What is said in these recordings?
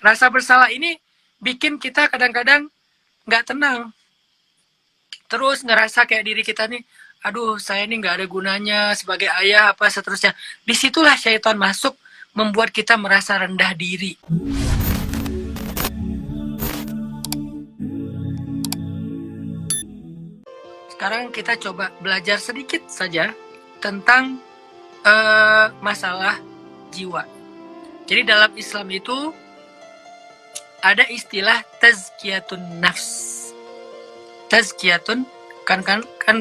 Rasa bersalah ini bikin kita kadang-kadang nggak tenang. Terus ngerasa kayak diri kita nih, aduh saya ini nggak ada gunanya sebagai ayah apa seterusnya. Disitulah syaitan masuk, membuat kita merasa rendah diri. Sekarang kita coba belajar sedikit saja tentang masalah jiwa. Jadi dalam Islam itu ada istilah tazkiyatun nafs. Tazkiyatun kan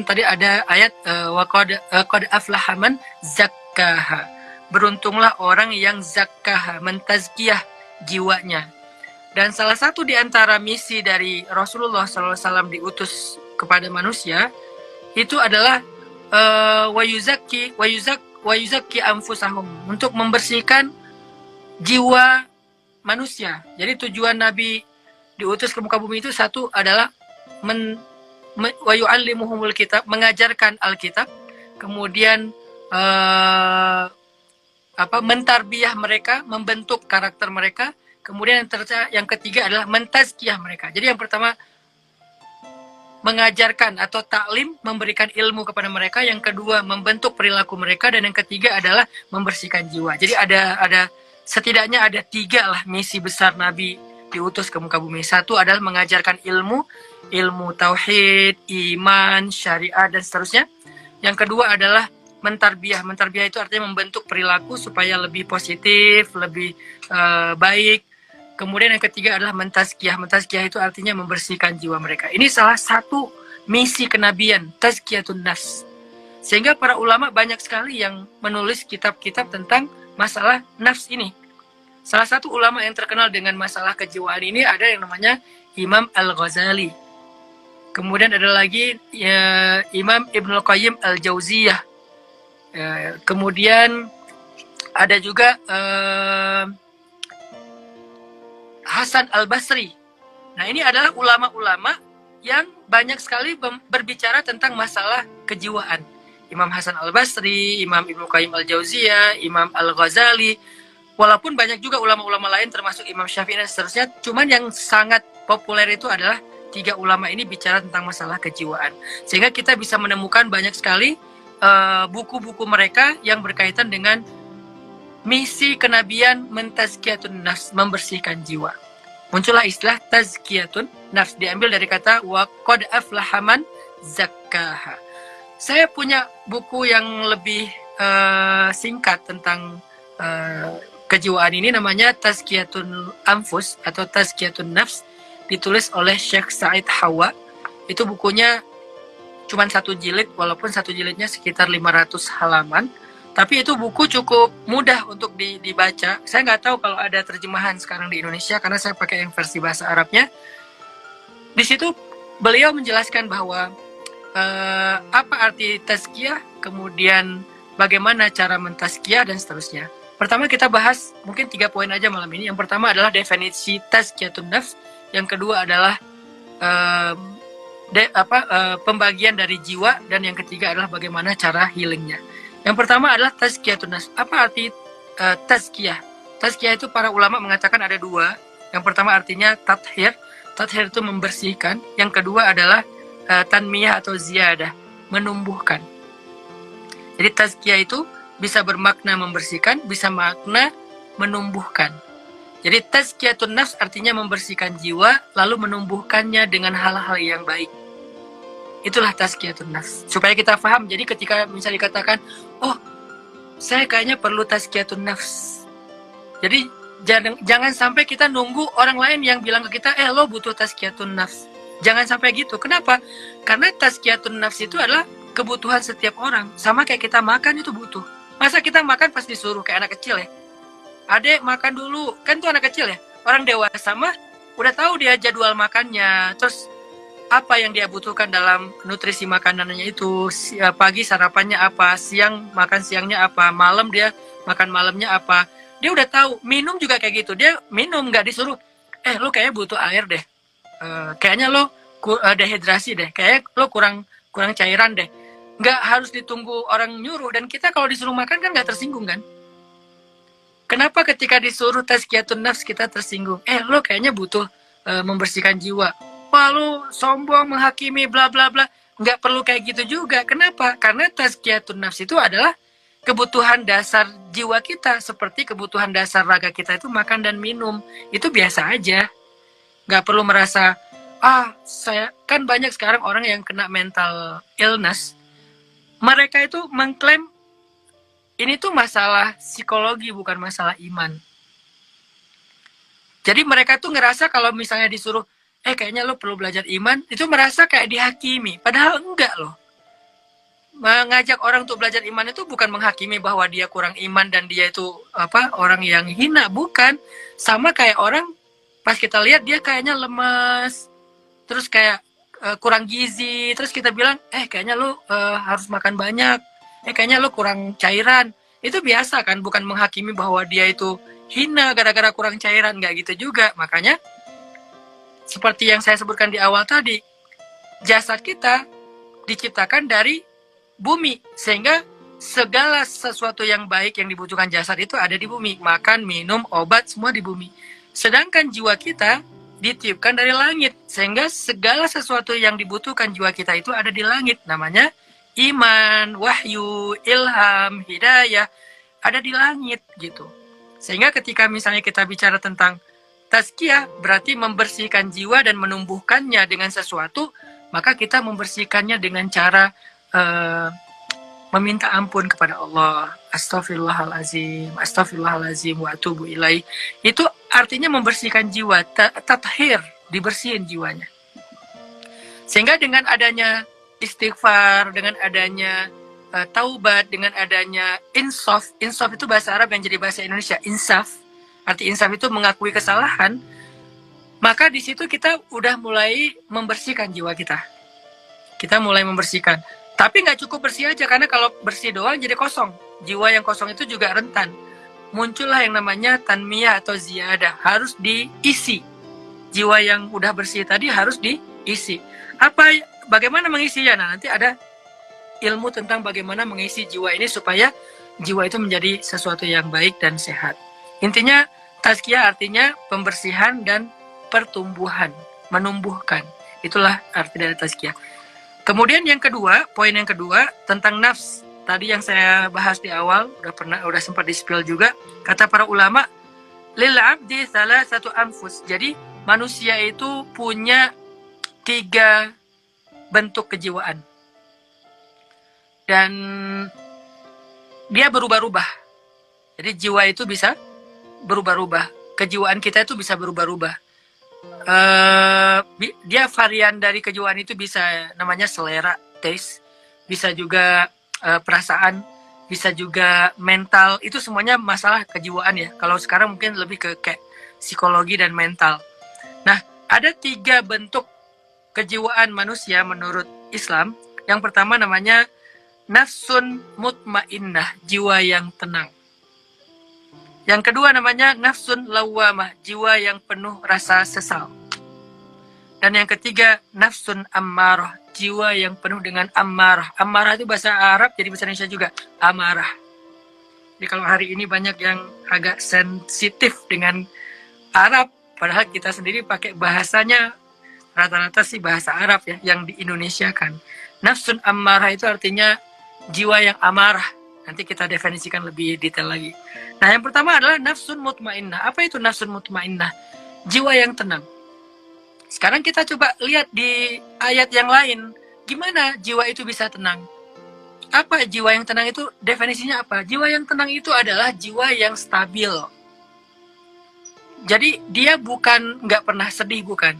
tadi ada ayat wa qad aflaha man zakkaha. Beruntunglah orang yang zakkaha, mentazkiyah jiwanya. Dan salah satu di antara misi dari Rasulullah SAW diutus kepada manusia itu adalah wa yuzakki anfusahum, untuk membersihkan jiwa manusia. Jadi tujuan Nabi diutus ke muka bumi itu satu adalah wa yu'allimuhumul kitab, mengajarkan Alkitab, kemudian mentarbiyah mereka, membentuk karakter mereka, kemudian yang ketiga adalah mentazkiyah mereka. Jadi yang pertama mengajarkan atau taklim, memberikan ilmu kepada mereka, yang kedua membentuk perilaku mereka, dan yang ketiga adalah membersihkan jiwa. Jadi ada setidaknya ada 3 lah misi besar Nabi diutus ke muka bumi. Satu adalah mengajarkan ilmu tauhid, iman, syariat, dan seterusnya. Yang kedua adalah mentarbiyah. Mentarbiyah itu artinya membentuk perilaku supaya lebih positif, lebih baik. Kemudian yang ketiga adalah mentazkiyah. Mentazkiyah itu artinya membersihkan jiwa mereka. Ini salah satu misi kenabian, tazkiyatun nafs. Sehingga para ulama banyak sekali yang menulis kitab-kitab tentang masalah nafs ini. Salah satu ulama yang terkenal dengan masalah kejiwaan ini ada yang namanya Imam Al-Ghazali. Kemudian ada lagi Imam Ibnul Qayyim Al-Jauziyah. Kemudian ada juga Hasan Al-Basri. Nah, ini adalah ulama-ulama yang banyak sekali berbicara tentang masalah kejiwaan. Imam Hasan Al-Basri, Imam Ibnu Qayyim Al-Jauziyah, Imam Al-Ghazali. Walaupun banyak juga ulama-ulama lain termasuk Imam Syafi'i dan seterusnya, cuman yang sangat populer itu adalah 3 ulama ini bicara tentang masalah kejiwaan. Sehingga kita bisa menemukan banyak sekali buku-buku mereka yang berkaitan dengan misi kenabian mentazkiyatun nafs, membersihkan jiwa. Muncullah istilah tazkiyatun nafs, diambil dari kata wa qad aflaha man zakkaha. Saya punya buku yang lebih singkat tentang kejiwaan ini, namanya Tazkiyatun Anfus atau Tazkiyatun Nafs, ditulis oleh Syekh Said Hawa. Itu bukunya cuma 1 jilid, walaupun 1 jilidnya sekitar 500 halaman. Tapi itu buku cukup mudah untuk dibaca. Saya nggak tahu kalau ada terjemahan sekarang di Indonesia, karena saya pakai yang versi bahasa Arabnya. Di situ beliau menjelaskan bahwa apa arti tazkiyah, kemudian bagaimana cara mentazkiyah, dan seterusnya. Pertama kita bahas mungkin 3 poin aja malam ini. Yang pertama adalah definisi tazkiyatun nafs. Yang kedua adalah pembagian dari jiwa, dan yang ketiga adalah bagaimana cara healingnya. Yang pertama adalah tazkiyatun nafs. Apa arti tazkiyah? Tazkiyah itu para ulama mengatakan ada 2. Yang pertama artinya tathir. Tathir itu membersihkan. Yang kedua adalah tanmiyah atau ziyadah, menumbuhkan. Jadi tazkiyah itu bisa bermakna membersihkan, bisa makna menumbuhkan. Jadi tazkiyatun nafs artinya membersihkan jiwa, lalu menumbuhkannya dengan hal-hal yang baik. Itulah tazkiyatun nafs. Supaya kita paham, jadi ketika misalnya dikatakan, oh saya kayaknya perlu tazkiyatun nafs. Jadi jangan sampai kita nunggu orang lain yang bilang ke kita, lo butuh tazkiyatun nafs. Jangan sampai gitu. Kenapa? Karena tazkiyatun nafs itu adalah kebutuhan setiap orang. Sama kayak kita makan itu butuh. Masa kita makan pas disuruh kayak anak kecil ya? Adek makan dulu. Kan itu anak kecil ya? Orang dewasa mah udah tahu dia jadwal makannya. Terus apa yang dia butuhkan dalam nutrisi makanannya itu. Pagi sarapannya apa, siang makan siangnya apa, malam dia makan malamnya apa. Dia udah tahu. Minum juga kayak gitu. Dia minum, nggak disuruh, lu kayaknya butuh air deh. Kayaknya lo dehidrasi deh. Kayaknya lo kurang cairan deh. Nggak harus ditunggu orang nyuruh. Dan kita kalau disuruh makan kan nggak tersinggung kan. Kenapa ketika disuruh tazkiyatun nafs kita tersinggung? Lo kayaknya butuh membersihkan jiwa. Wah, lo sombong, menghakimi, bla bla bla. Nggak perlu kayak gitu juga. Kenapa? Karena tazkiyatun nafs itu adalah kebutuhan dasar jiwa kita. Seperti kebutuhan dasar raga kita itu makan dan minum. Itu biasa aja. Nggak perlu merasa, saya kan banyak sekarang orang yang kena mental illness. Mereka itu mengklaim ini tuh masalah psikologi, bukan masalah iman. Jadi mereka tuh ngerasa kalau misalnya disuruh, kayaknya lo perlu belajar iman, itu merasa kayak dihakimi. Padahal enggak loh. Mengajak orang untuk belajar iman itu bukan menghakimi bahwa dia kurang iman dan dia itu orang yang hina, bukan. Sama kayak orang pas kita lihat dia kayaknya lemas, terus kayak kurang gizi, terus kita bilang, kayaknya lo harus makan banyak. Kayaknya lo kurang cairan. Itu biasa kan, bukan menghakimi bahwa dia itu hina gara-gara kurang cairan, nggak gitu juga. Makanya seperti yang saya sebutkan di awal tadi, jasad kita diciptakan dari bumi, sehingga segala sesuatu yang baik yang dibutuhkan jasad itu ada di bumi. Makan, minum, obat, semua di bumi. Sedangkan jiwa kita ditiupkan dari langit, sehingga segala sesuatu yang dibutuhkan jiwa kita itu ada di langit. Namanya iman, wahyu, ilham, hidayah, ada di langit gitu. Sehingga ketika misalnya kita bicara tentang tazkiyah, berarti membersihkan jiwa dan menumbuhkannya dengan sesuatu, maka kita membersihkannya dengan cara meminta ampun kepada Allah. Astaghfirullahalazim, astaghfirullahalazim wa atubu ilaih. Itu artinya membersihkan jiwa, tathir, dibersihin jiwanya. Sehingga dengan adanya istighfar, dengan adanya taubat, dengan adanya insaf itu bahasa Arab yang jadi bahasa Indonesia, insaf. Arti insaf itu mengakui kesalahan. Maka di situ kita udah mulai membersihkan jiwa kita. Kita mulai membersihkan. Tapi nggak cukup bersih aja, karena kalau bersih doang jadi kosong. Jiwa yang kosong itu juga rentan. Muncullah yang namanya tanmiyah atau ziyadah. Harus diisi. Jiwa yang udah bersih tadi harus diisi. Bagaimana mengisinya? Nah, nanti ada ilmu tentang bagaimana mengisi jiwa ini supaya jiwa itu menjadi sesuatu yang baik dan sehat. Intinya, tazkiyah artinya pembersihan dan pertumbuhan, menumbuhkan. Itulah arti dari tazkiyah. Kemudian yang kedua, poin yang kedua tentang nafs. Tadi yang saya bahas di awal, udah sempat di-spill juga. Kata para ulama, lil abdi salasatu anfus. Jadi manusia itu punya 3 bentuk kejiwaan. Dan dia berubah-ubah. Jadi jiwa itu bisa berubah-ubah. Kejiwaan kita itu bisa berubah-ubah. Dia varian dari kejiwaan itu bisa namanya selera, taste. Bisa juga perasaan. Bisa juga mental. Itu semuanya masalah kejiwaan ya. Kalau sekarang mungkin lebih ke kayak psikologi dan mental. Nah, ada 3 bentuk kejiwaan manusia menurut Islam. Yang pertama namanya nafsun mutmainnah, jiwa yang tenang. Yang kedua namanya nafsun lawamah, jiwa yang penuh rasa sesal. Dan yang ketiga nafsun ammarah, jiwa yang penuh dengan amarah. Amarah itu bahasa Arab, jadi bahasa Indonesia juga amarah. Jadi kalau hari ini banyak yang agak sensitif dengan Arab, padahal kita sendiri pakai bahasanya rata-rata sih bahasa Arab ya, yang di Indonesia kan. Nafsun ammarah itu artinya jiwa yang amarah. Nanti kita definisikan lebih detail lagi. Nah, yang pertama adalah nafsun mutmainnah. Apa itu nafsun mutmainnah? Jiwa yang tenang. Sekarang kita coba lihat di ayat yang lain. Gimana jiwa itu bisa tenang? Apa jiwa yang tenang itu? Definisinya apa? Jiwa yang tenang itu adalah jiwa yang stabil. Jadi dia bukan nggak pernah sedih, bukan.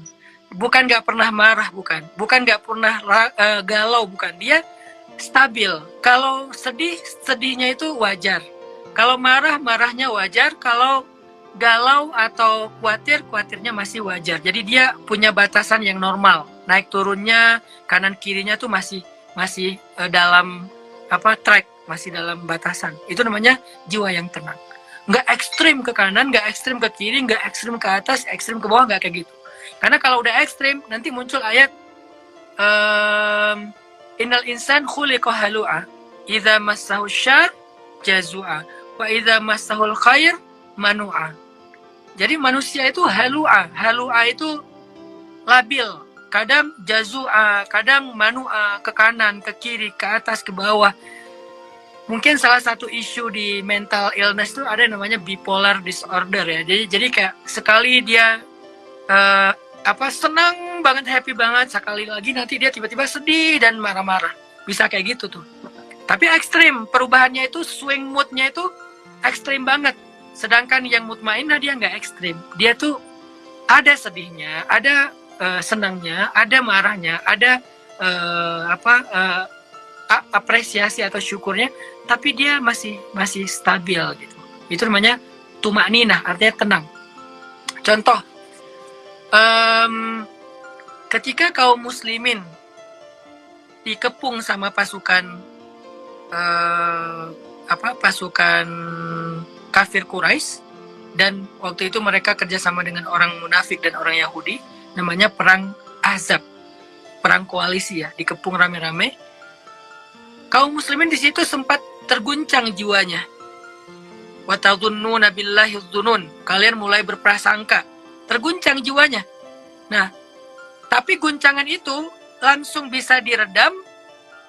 Bukan nggak pernah marah, bukan. Bukan nggak pernah galau, bukan. Dia stabil. Kalau sedih, sedihnya itu wajar. Kalau marah, marahnya wajar. Kalau galau atau khawatir, khawatirnya masih wajar. Jadi dia punya batasan yang normal. Naik turunnya, kanan kirinya tuh masih dalam track, masih dalam batasan. Itu namanya jiwa yang tenang. Nggak ekstrim ke kanan, nggak ekstrim ke kiri, nggak ekstrim ke atas, ekstrim ke bawah, nggak kayak gitu. Karena kalau udah ekstrim, nanti muncul ayat innal insan khuliqa halu'a idza massahu syarr jazua wa idza massahul khair manu'a. Jadi manusia itu halu'a. Halu'a itu labil. Kadang jazu'a, kadang manu'a, ke kanan, ke kiri, ke atas, ke bawah. Mungkin salah satu isu di mental illness itu ada yang namanya bipolar disorder ya. Jadi kayak sekali dia senang banget, happy banget, sekali lagi nanti dia tiba-tiba sedih dan marah-marah. Bisa kayak gitu tuh. Tapi ekstrim, perubahannya itu swing moodnya itu ekstrim banget. Sedangkan yang mutmainah dia nggak ekstrim. Dia tuh ada sedihnya, ada senangnya, ada marahnya, ada apresiasi atau syukurnya, tapi dia masih stabil gitu. Itu namanya tumakninah, artinya tenang. Contoh, ketika kaum muslimin dikepung sama pasukan pasukan kafir Quraisy, dan waktu itu mereka kerjasama dengan orang munafik dan orang Yahudi, namanya perang Ahzab, perang koalisi ya, dikepung rame-rame. Kaum muslimin di situ sempat terguncang jiwanya. Wa tadhunnuna billahi dzunun, kalian mulai berprasangka, terguncang jiwanya. Nah, tapi guncangan itu langsung bisa diredam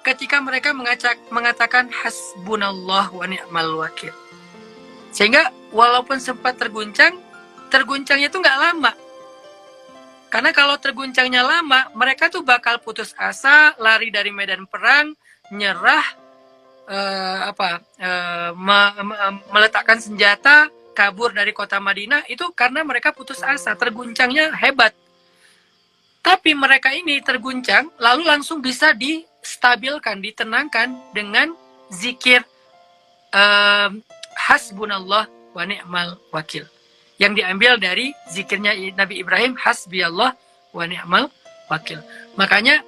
ketika mereka mengatakan hasbunallah wa ni'mal wakil. Sehingga walaupun sempat terguncangnya itu nggak lama. Karena kalau terguncangnya lama, mereka tuh bakal putus asa, lari dari medan perang, nyerah, meletakkan senjata, kabur dari kota Madinah. Itu karena mereka putus asa, terguncangnya hebat. Tapi mereka ini terguncang, lalu langsung bisa distabilkan, ditenangkan dengan zikir hasbunallah wa ni'mal wakil, yang diambil dari zikirnya Nabi Ibrahim, hasbiyallah wa ni'mal wakil. Makanya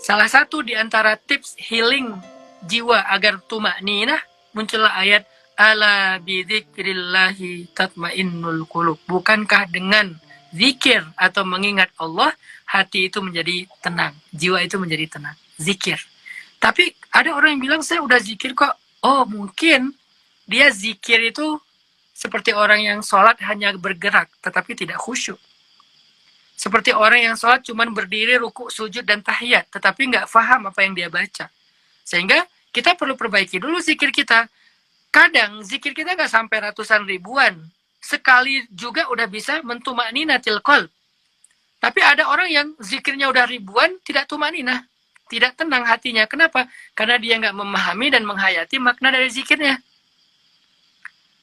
salah satu di antara tips healing jiwa agar tumakninah, muncullah ayat ala bidzikrillahi tatmainnul qulub. Bukankah dengan zikir atau mengingat Allah, hati itu menjadi tenang, jiwa itu menjadi tenang. Zikir. Tapi ada orang yang bilang, saya udah zikir kok. Oh, mungkin dia zikir itu seperti orang yang sholat hanya bergerak, tetapi tidak khusyuk. Seperti orang yang sholat cuma berdiri, ruku, sujud, dan tahiyat, tetapi nggak paham apa yang dia baca. Sehingga kita perlu perbaiki dulu zikir kita. Kadang zikir kita nggak sampai ratusan ribuan. Sekali juga udah bisa mentumakninatil qalb. Tapi ada orang yang zikirnya udah ribuan, tidak tumakninah, tidak tenang hatinya. Kenapa? Karena dia nggak memahami dan menghayati makna dari zikirnya.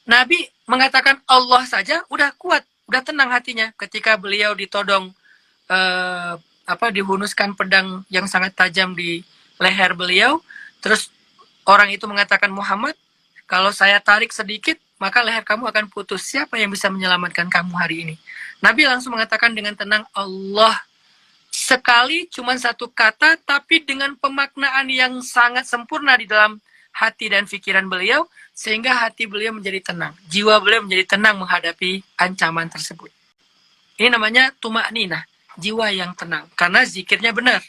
Nabi mengatakan Allah saja udah kuat, udah tenang hatinya ketika beliau ditodong, dihunuskan pedang yang sangat tajam di leher beliau. Terus orang itu mengatakan, Muhammad, kalau saya tarik sedikit, maka leher kamu akan putus. Siapa yang bisa menyelamatkan kamu hari ini? Nabi langsung mengatakan dengan tenang, Allah. Sekali cuma satu kata, tapi dengan pemaknaan yang sangat sempurna di dalam hati dan pikiran beliau, sehingga hati beliau menjadi tenang. Jiwa beliau menjadi tenang menghadapi ancaman tersebut. Ini namanya tumakninah, jiwa yang tenang. Karena zikirnya benar.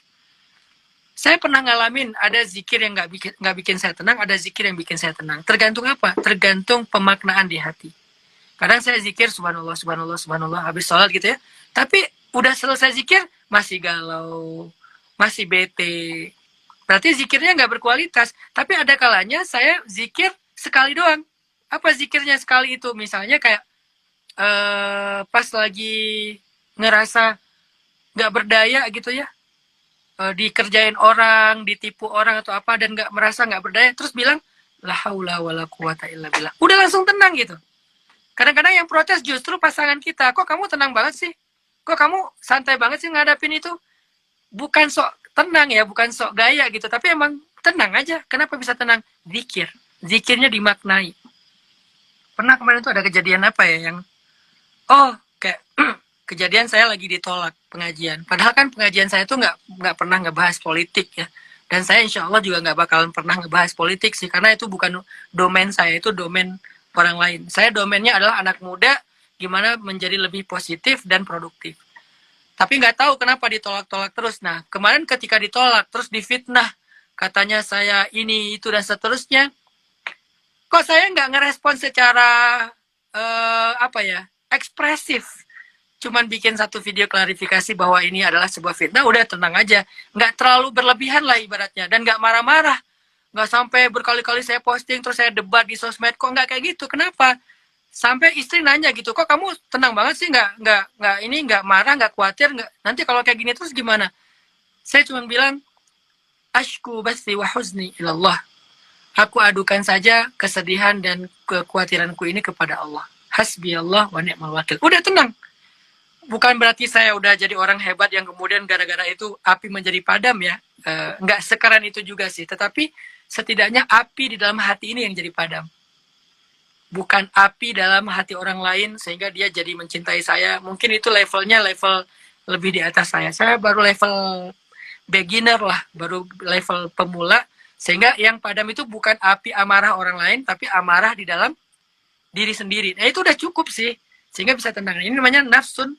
Saya pernah ngalamin ada zikir yang nggak bikin saya tenang, ada zikir yang bikin saya tenang. Tergantung apa? Tergantung pemaknaan di hati. Kadang saya zikir subhanallah, subhanallah, subhanallah, habis sholat gitu ya. Tapi udah selesai zikir, masih galau, masih bete. Berarti zikirnya nggak berkualitas. Tapi ada kalanya saya zikir sekali doang. Apa zikirnya sekali itu? Misalnya kayak pas lagi ngerasa nggak berdaya gitu ya. Dikerjain orang, ditipu orang atau apa, dan merasa nggak berdaya, terus bilang la haula wala quwata illa billah. Udah langsung tenang gitu. Kadang-kadang yang protes justru pasangan kita. Kok kamu tenang banget sih? Kok kamu santai banget sih ngadapin itu? Bukan sok tenang ya, bukan sok gaya gitu, tapi emang tenang aja. Kenapa bisa tenang? Zikir. Zikirnya dimaknai. Pernah kemarin tuh ada kejadian apa ya, yang kayak kejadian saya lagi ditolak pengajian. Padahal kan pengajian saya tuh nggak pernah ngebahas politik ya. Dan saya insya Allah juga nggak bakalan pernah ngebahas politik sih, karena itu bukan domain saya, itu domain orang lain. Saya domainnya adalah anak muda, gimana menjadi lebih positif dan produktif. Tapi nggak tahu kenapa ditolak-tolak terus. Nah, kemarin ketika ditolak, terus difitnah, katanya saya ini, itu, dan seterusnya. Kok saya nggak ngerespon secara ekspresif, cuman bikin satu video klarifikasi bahwa ini adalah sebuah fitnah, udah tenang aja, nggak terlalu berlebihan lah ibaratnya, dan nggak marah-marah, nggak sampai berkali-kali saya posting terus saya debat di sosmed, kok nggak kayak gitu, kenapa? Sampai istri nanya gitu, kok kamu tenang banget sih, nggak marah, nggak khawatir, nggak nanti kalau kayak gini terus gimana? Saya cuma bilang, ashku basti wa huzni ilallah. Aku adukan saja kesedihan dan kekhawatiranku ini kepada Allah. Hasbi Allah wa ni'mal wakil. Udah tenang. Bukan berarti saya udah jadi orang hebat yang kemudian gara-gara itu api menjadi padam ya. Nggak sekeren itu juga sih. Tetapi setidaknya api di dalam hati ini yang jadi padam. Bukan api dalam hati orang lain sehingga dia jadi mencintai saya. Mungkin itu levelnya level lebih di atas saya. Saya baru level beginner lah, baru level pemula, sehingga yang padam itu bukan api amarah orang lain, tapi amarah di dalam diri sendiri. Nah itu udah cukup sih, sehingga bisa tenang. Ini namanya nafsun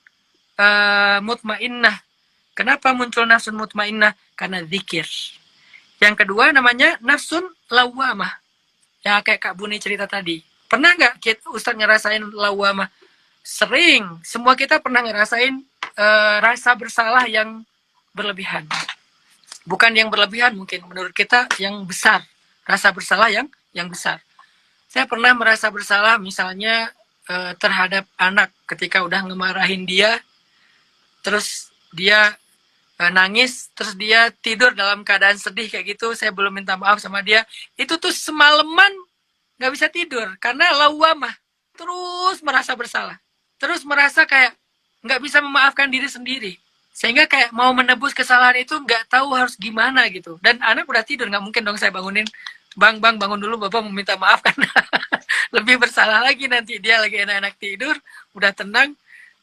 mutmainnah. Kenapa muncul nafsun mutmainnah? Karena zikir. Yang kedua namanya nafsun lawamah. Ya kayak Kak Buni cerita tadi. Pernah nggak Ustadz ngerasain lawamah? Sering. Semua kita pernah ngerasain rasa bersalah yang berlebihan. Bukan yang berlebihan mungkin, menurut kita yang besar. Rasa bersalah yang besar. Saya pernah merasa bersalah misalnya terhadap anak ketika udah ngemarahin dia, terus dia nangis, terus dia tidur dalam keadaan sedih kayak gitu, saya belum minta maaf sama dia. Itu tuh semalaman nggak bisa tidur, karena lawamah. Terus merasa bersalah. Terus merasa kayak nggak bisa memaafkan diri sendiri. Sehingga kayak mau menebus kesalahan itu nggak tahu harus gimana gitu. Dan anak udah tidur, nggak mungkin dong saya bangunin, bang bangun dulu, bapak mau minta maaf karena lebih bersalah lagi nanti, dia lagi enak-enak tidur, udah tenang.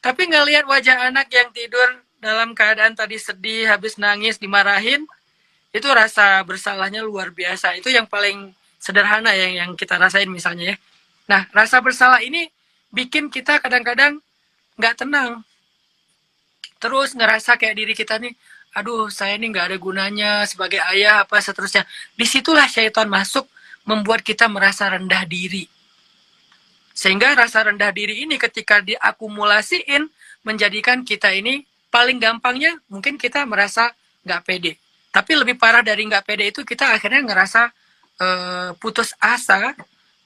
Tapi ngelihat wajah anak yang tidur dalam keadaan tadi sedih, habis nangis, dimarahin, itu rasa bersalahnya luar biasa. Itu yang paling sederhana yang kita rasain misalnya ya. Nah, rasa bersalah ini bikin kita kadang-kadang nggak tenang. Terus ngerasa kayak diri kita nih, aduh saya ini nggak ada gunanya sebagai ayah apa seterusnya. Disitulah syaitan masuk, membuat kita merasa rendah diri. Sehingga rasa rendah diri ini ketika diakumulasiin, menjadikan kita ini paling gampangnya mungkin kita merasa nggak pede. Tapi lebih parah dari nggak pede itu, kita akhirnya ngerasa putus asa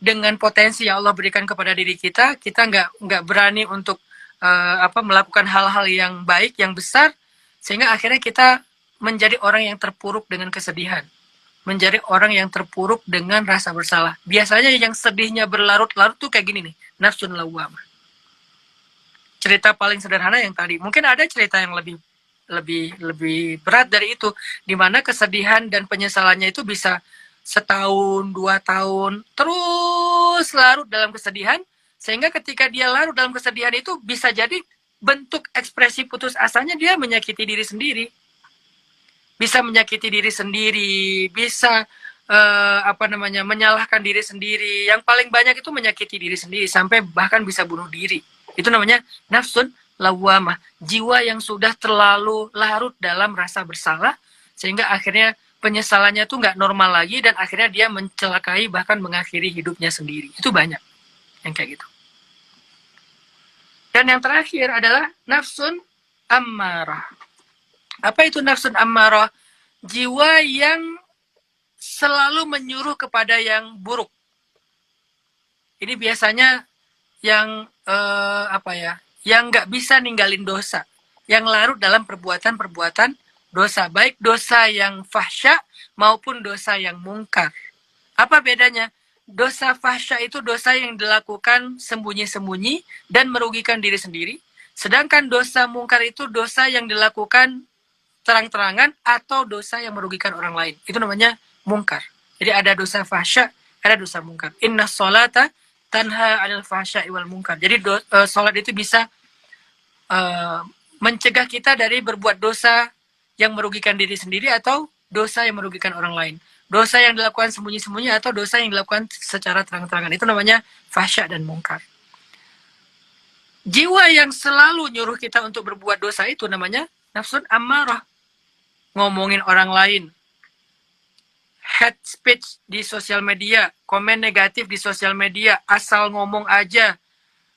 dengan potensi yang Allah berikan kepada diri kita. Kita nggak berani untuk melakukan hal-hal yang baik, yang besar, sehingga akhirnya kita menjadi orang yang terpuruk dengan kesedihan, menjadi orang yang terpuruk dengan rasa bersalah. Biasanya yang sedihnya berlarut-larut tuh kayak gini nih, nafsun lawwamah. Cerita paling sederhana yang tadi, mungkin ada cerita yang lebih berat dari itu, di mana kesedihan dan penyesalannya itu bisa setahun, 2 tahun, terus larut dalam kesedihan. Sehingga ketika dia larut dalam kesedihan itu, bisa jadi bentuk ekspresi putus asanya dia menyakiti diri sendiri. Bisa menyakiti diri sendiri, bisa menyalahkan diri sendiri. Yang paling banyak itu menyakiti diri sendiri, sampai bahkan bisa bunuh diri. Itu namanya nafsun lawwamah. Jiwa yang sudah terlalu larut dalam rasa bersalah, sehingga akhirnya penyesalannya tuh nggak normal lagi, dan akhirnya dia mencelakai bahkan mengakhiri hidupnya sendiri. Itu banyak yang kayak gitu. Dan yang terakhir adalah nafsun ammarah. Apa itu nafsun ammarah? Jiwa yang selalu menyuruh kepada yang buruk. Ini biasanya yang yang nggak bisa ninggalin dosa, yang larut dalam perbuatan-perbuatan dosa, baik dosa yang fahsya maupun dosa yang mungkar. Apa bedanya? Dosa fahsya itu dosa yang dilakukan sembunyi-sembunyi dan merugikan diri sendiri. Sedangkan dosa mungkar itu dosa yang dilakukan terang-terangan atau dosa yang merugikan orang lain. Itu namanya mungkar. Jadi ada dosa fahsya, ada dosa mungkar. Inna sholata tanha 'anil fahsya'i wal mungkar. Jadi salat itu bisa mencegah kita dari berbuat dosa yang merugikan diri sendiri atau dosa yang merugikan orang lain. Dosa yang dilakukan sembunyi-sembunyi atau dosa yang dilakukan secara terang-terangan. Itu namanya fahsya dan mungkar. Jiwa yang selalu nyuruh kita untuk berbuat dosa itu namanya nafsun ammarah. Ngomongin orang lain, hate speech di sosial media, komen negatif di sosial media, asal ngomong aja,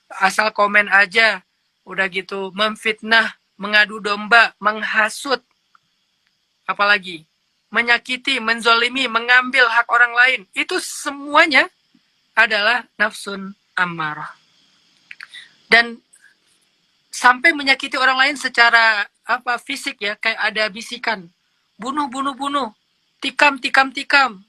asal komen aja, udah gitu memfitnah, mengadu domba, menghasut, apalagi menyakiti, menzolimi, mengambil hak orang lain. Itu semuanya adalah nafsun ammarah. Dan sampai menyakiti orang lain secara fisik ya, kayak ada bisikan, bunuh, bunuh, bunuh, tikam, tikam, tikam,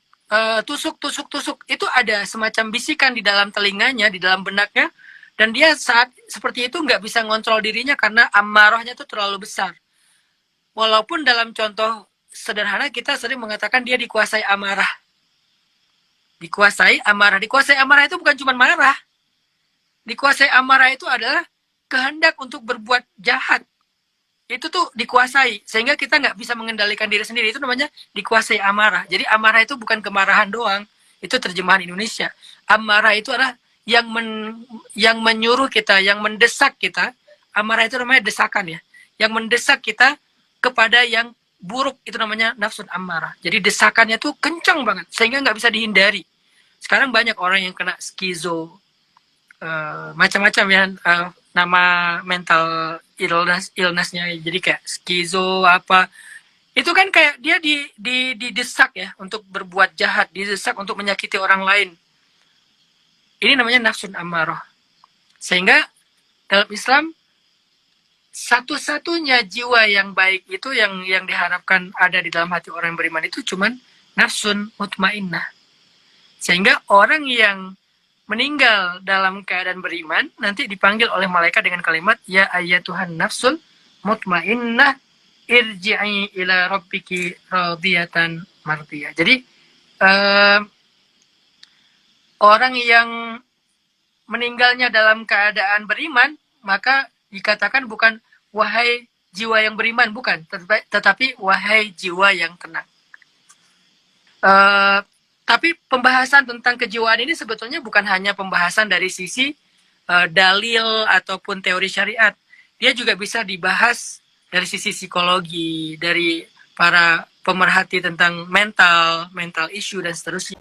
tusuk, tusuk, tusuk. Itu ada semacam bisikan di dalam telinganya, di dalam benaknya, dan dia saat seperti itu nggak bisa ngontrol dirinya karena amarahnya itu terlalu besar. Walaupun dalam contoh sederhana kita sering mengatakan dia dikuasai amarah. Dikuasai amarah. Dikuasai amarah itu bukan cuma marah. Dikuasai amarah itu adalah kehendak untuk berbuat jahat. Itu tuh dikuasai. Sehingga kita nggak bisa mengendalikan diri sendiri. Itu namanya dikuasai amarah. Jadi amarah itu bukan kemarahan doang. Itu terjemahan Indonesia. Amarah itu adalah yang menyuruh kita, yang mendesak kita. Amarah itu namanya desakan ya. Yang mendesak kita kepada yang buruk, itu namanya nafsun ammarah. Jadi desakannya tuh kencang banget sehingga nggak bisa dihindari. Sekarang banyak orang yang kena skizo, macam-macam ya, nama mental illness-nya. Jadi kayak skizo apa, itu kan kayak dia didesak ya untuk berbuat jahat, didesak untuk menyakiti orang lain. Ini namanya nafsun ammarah. Sehingga dalam Islam satu-satunya jiwa yang baik itu yang diharapkan ada di dalam hati orang yang beriman itu cuman nafsun mutmainnah. Sehingga orang yang meninggal dalam keadaan beriman nanti dipanggil oleh malaikat dengan kalimat ya ayyatuhan nafsul mutmainnah irji'i ila rabbiki radiyatan mardiyah. Jadi orang yang meninggalnya dalam keadaan beriman maka dikatakan bukan wahai jiwa yang beriman, bukan, tetapi wahai jiwa yang tenang. Tapi pembahasan tentang kejiwaan ini sebetulnya bukan hanya pembahasan dari sisi dalil ataupun teori syariat. Dia juga bisa dibahas dari sisi psikologi, dari para pemerhati tentang mental issue dan seterusnya.